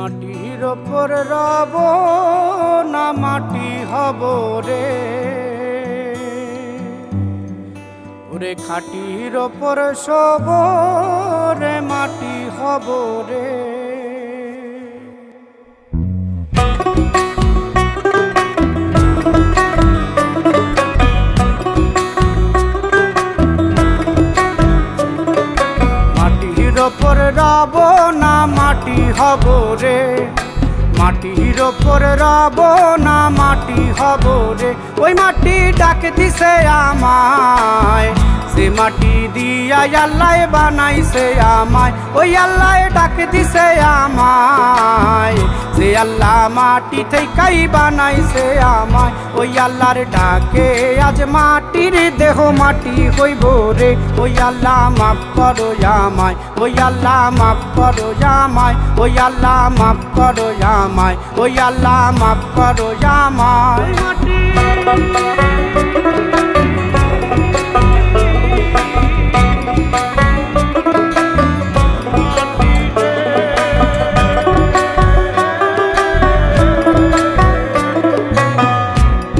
মাটির ওপর রব না মাটি হব রে, ওরে খাটির ওপর শোব রে মাটি হব রে। মাটির ওপর রব না মাটি হব রে, মাটির ওপর রব না মাটি হব রে। ওই মাটি ডাক দিছে আমায়, সে মাটি দিয়া আল্লাহ বানাইছে আমায়। ওই আল্লাহ ডাক দিছে আমায়, সে আল্লাহ মাটি থেকেই বানাইছে আমায়। ওই আল্লাহর ডাকে আজ মাটির দেহ মাটি হইব রে। ওই আল্লাহ মাফ করো আমায়, ওই আল্লাহ মাফ করো আমায়, ওই আল্লাহ মাফ করো আমায়, ওই আল্লাহ মাফ করো আমায়।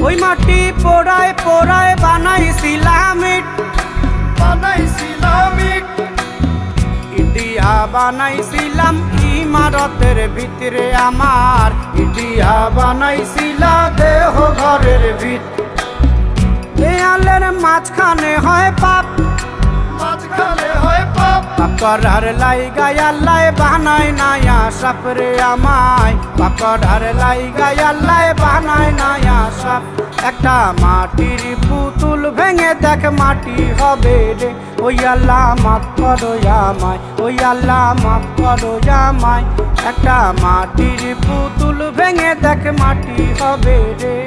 ওই মাটি পোড়ায় পোড়ায় বানাইছিলাম ইট, ইটিয়া বানাইছিলাম ইমারতের ভিতরে আমার, ইটিয়া বানাইছিলা দেহ ঘরের ভিত। দেয়ালের মাঝখানে হয় পাপ, মাঝখানে হয় পাপ, পাপ করার লাইগায় আল্লাহ বানায় নায়া সাপ রে আমায়। পাপ করার লাইগায় আল্লাহ বানায় নায়া সাপ। একটা মাটির পুতুল ভেঙে দেখ মাটি হবে রে। ওই আল্লাহ মাফ করো আমায়, ওই আল্লাহ মাফ করো আমায়। একটা মাটির পুতুল ভেঙে দেখ মাটি হবে রে।